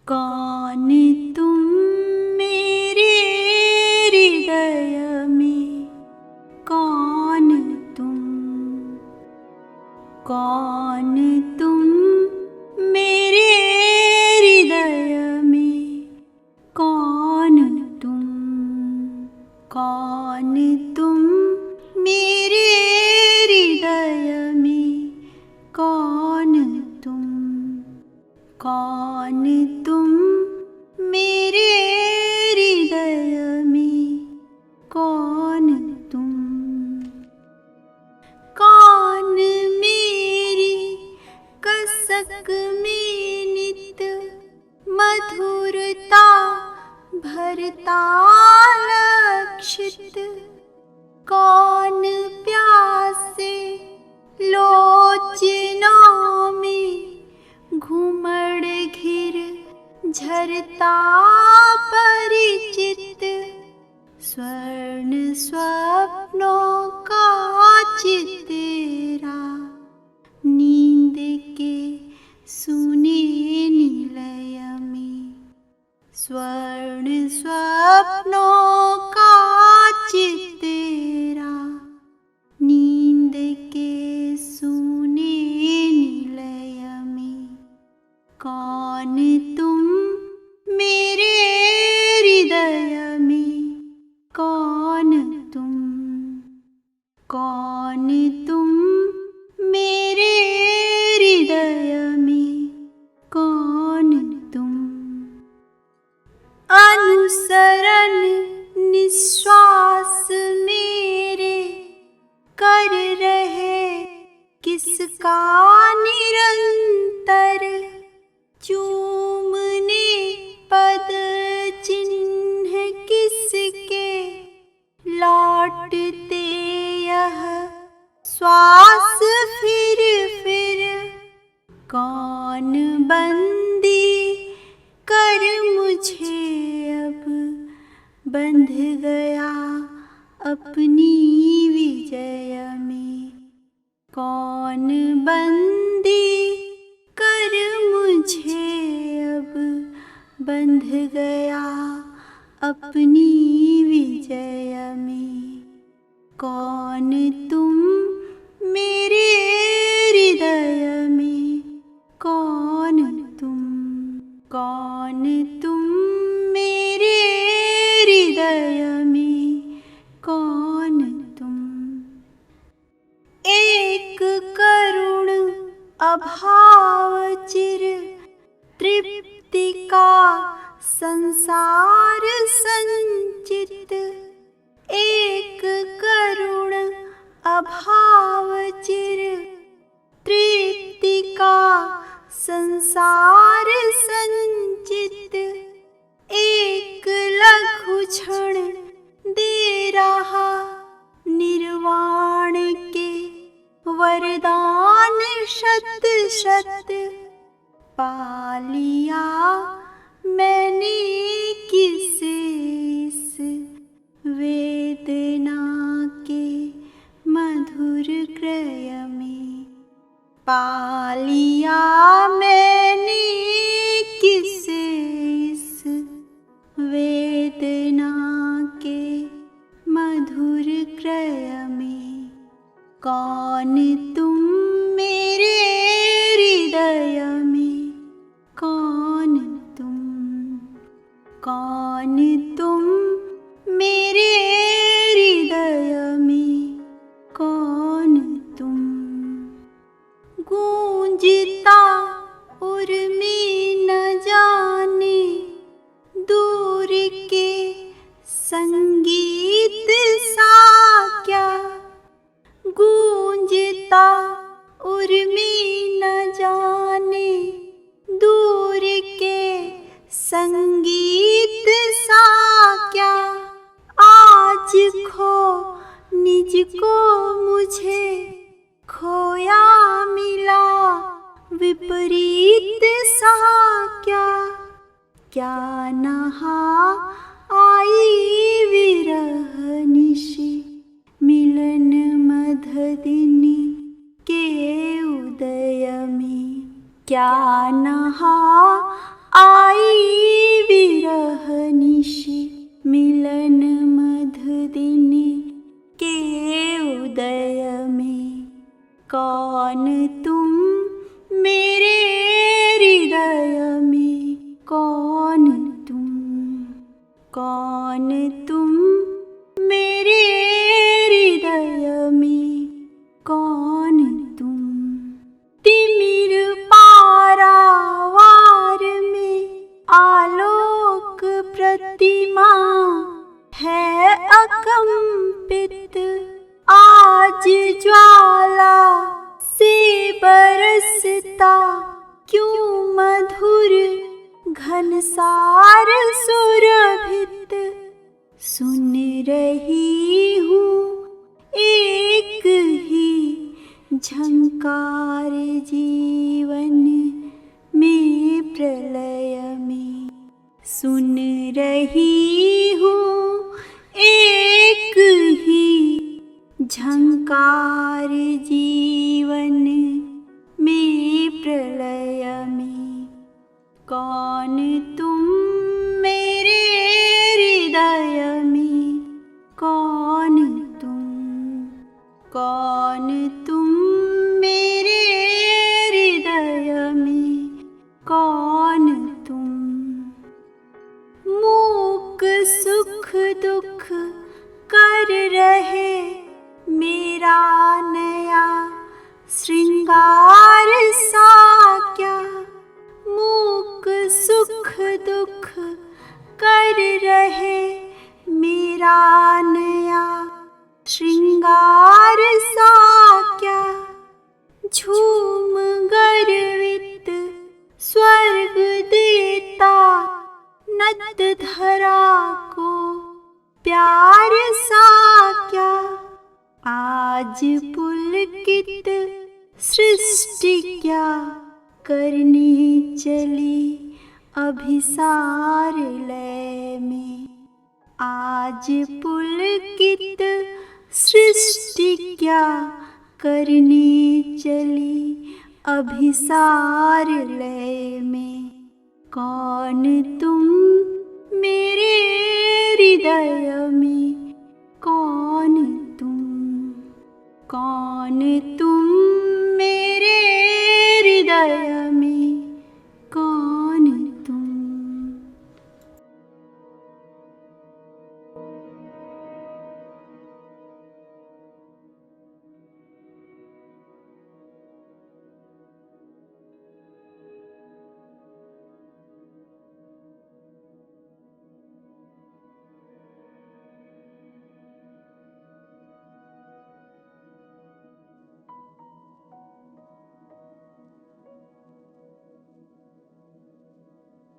कौन तुम मेरे हृदय में, कौन तुम, कौन तुम मेरे हृदय में, कौन तुम, कौन तुम मेरे हृदय में, कौन तुम, कौन तुम मेरे हृदय में, कौन तुम, कौन मेरी कसक में नित मधुरता भरता लक्षित, कौन प्यासे लोचनों में घुमड़ घिर झरता परिचित, स्वर्ण स्वप्नों का चितेरा नींद के सुने निलय में, स्वर्ण स्वप्नों का चितेरा नींद के सुने निलय में, कौन तुम मेरे हृदय में, कौन तुम, कौन तुम मेरे हृदय में, कौन तुम, अनुसरण निश्वास मेरे कर रहे किसका निरंतर, चूमने पद चिन्ह किसके लौटते यह श्वास फिर फिर, कौन बंदी कर मुझे अब बंध गया अपनी विजय में, कौन बंदी कर मुझे अब बंध गया अपनी विजय में, कौन तुम मेरे हृदय में, कौन तुम, कौन तुम मेरे हृदय में, कौन तुम, एक करुण अभाव चिर तृप्ति का संसार संचित, एक करुण अभाव चिर तृप्ति का संसार संचित, एक लघु क्षण दे रहा निर्वाण के वरदान शत शत, पा लिया मैंने किसे इस वेदना के मधुर क्रय में, पा लिया मैंने किसे इस वेदना के मधुर क्रय में, कौन तुम मेरे हृदय में, कौन तुम, कौन तुम मेरे हृदय में, कौन तुम, गूंजता उर्मी न जाने दूर के संगीत सा क्या, गूंजता उर्मी न जाने दूर के संगीत सा क्या, आज खो निज को मुझे खोया मिला, विपरीत सा क्या, क्या नहा आई विरह निशि, मिलन मध दिन के उदय में। क्या नहा आई विरह निशि, मिलन मध दिन के उदय में। कौन तुम मेरे हृदय में, कौन तुम, कौन तुम मेरे हृदय में, कौन तुम। तिमिर पारावार में आलोक प्रतिमा है अकंपित, आज ज्वाला से बरसता क्यों मधुर घनसार सुरभित। सुन रही हूँ एक ही झंकार जीवन में प्रलय में। सुन रही हूँ एक ही झंकार जीवन में प्रलय में। कौन तुम मेरे हृदय में, कौन तुम, कौन तुम मेरे हृदय में, कौन तुम। मूक सुख दुख कर रहे मेरा नया श्रृंगार सा क्या, मूक सुख दुख कर रहे मेरा नया श्रृंगार सा क्या। झूम गर्वित स्वर्ग देता नत धरा को प्यार सा क्या। आज पुलकित सृष्टि क्या करने चली अभिसार लय में। आज पुलकित सृष्टि क्या करने चली अभिसार लय में। कौन तुम मेरे हृदय में, कौन तुम, कौन तुम